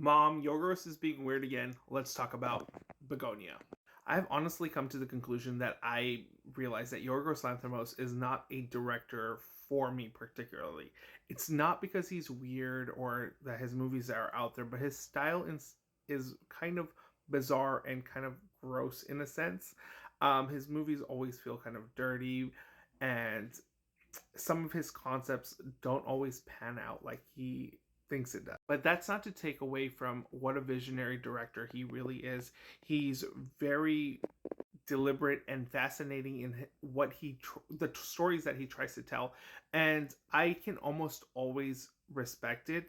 Mom, Yorgos is being weird again. Let's talk about Bugonia. I've honestly come to the conclusion that I realize that Yorgos Lanthimos is not a director for me particularly. It's not because he's weird or that his movies are out there, but his style is kind of bizarre and kind of gross in a sense. His movies always feel kind of dirty, and some of his concepts don't always pan out like he thinks it does. But that's not to take away from what a visionary director he really is. He's very deliberate and fascinating in what the stories that he tries to tell, and I can almost always respect it.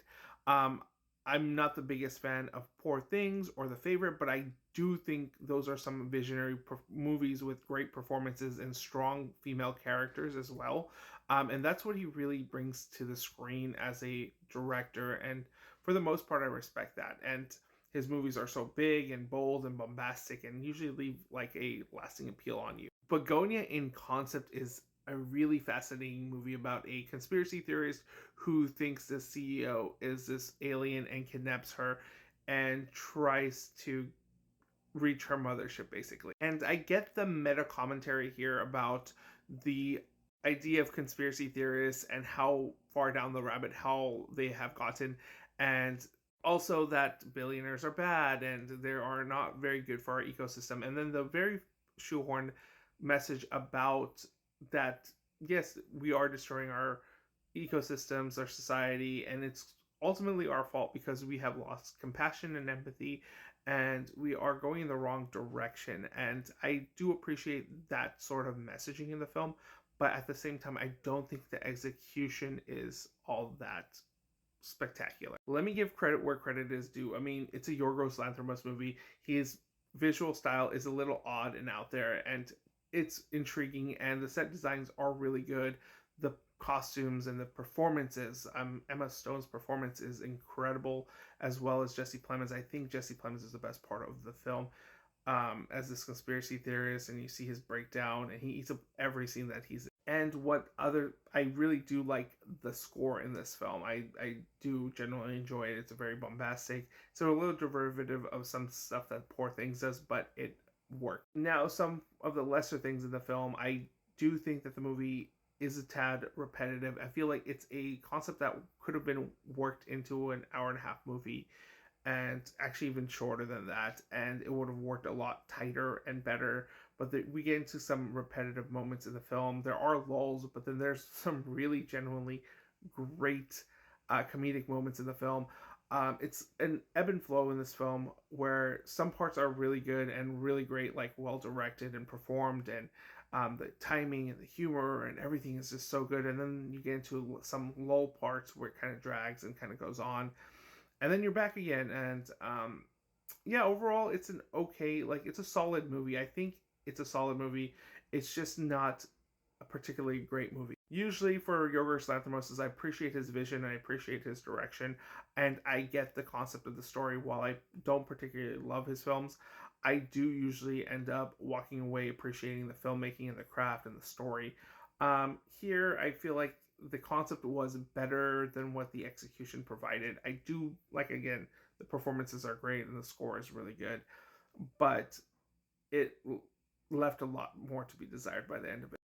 um I'm not the biggest fan of Poor Things or The Favorite, but I do think those are some visionary movies with great performances and strong female characters as well. And that's what he really brings to the screen as a director, and for the most part I respect that. And his movies are so big and bold and bombastic and usually leave like a lasting appeal on you. Begonia in concept is a really fascinating movie about a conspiracy theorist who thinks the CEO is this alien and kidnaps her and tries to reach her mothership basically. And I get the meta commentary here about the idea of conspiracy theorists and how far down the rabbit hole they have gotten, and also that billionaires are bad and they are not very good for our ecosystem. And then the very shoehorned message about that, yes, we are destroying our ecosystems, our society, and it's ultimately our fault because we have lost compassion and empathy, and we are going in the wrong direction. And I do appreciate that sort of messaging in the film, but at the same time, I don't think the execution is all that spectacular. Let me give credit where credit is due. I mean, it's a Yorgos Lanthimos movie. His visual style is a little odd and out there, and it's intriguing, and the set designs are really good. The costumes and the performances, Emma Stone's performance is incredible, as well as Jesse Plemons. I think Jesse Plemons is the best part of the film, as this conspiracy theorist, and you see his breakdown, and he eats up every scene that he's in. And what other, I really do like the score in this film. I do generally enjoy it. It's a very bombastic, so a little derivative of some stuff that Poor Things does, but it worked. Now, some of the lesser things in the film, I do think that the movie is a tad repetitive. I feel like it's a concept that could have been worked into an hour and a half movie, and actually even shorter than that, and it would have worked a lot tighter and better. But we get into some repetitive moments in the film. There are lulls, but then there's some really genuinely great comedic moments in the film. It's an ebb and flow in this film where some parts are really good and really great, like well directed and performed, and the timing and the humor and everything is just so good. And then you get into some lull parts where it kind of drags and kind of goes on, and then you're back again. And yeah, overall it's an okay, like it's a solid movie. I think it's a solid movie. It's just not a particularly great movie. Usually for Yorgos Lanthimos, I appreciate his vision, I appreciate his direction, and I get the concept of the story. While I don't particularly love his films, I do usually end up walking away appreciating the filmmaking and the craft and the story. Here, I feel like the concept was better than what the execution provided. I do like, again, the performances are great and the score is really good, but it left a lot more to be desired by the end of it.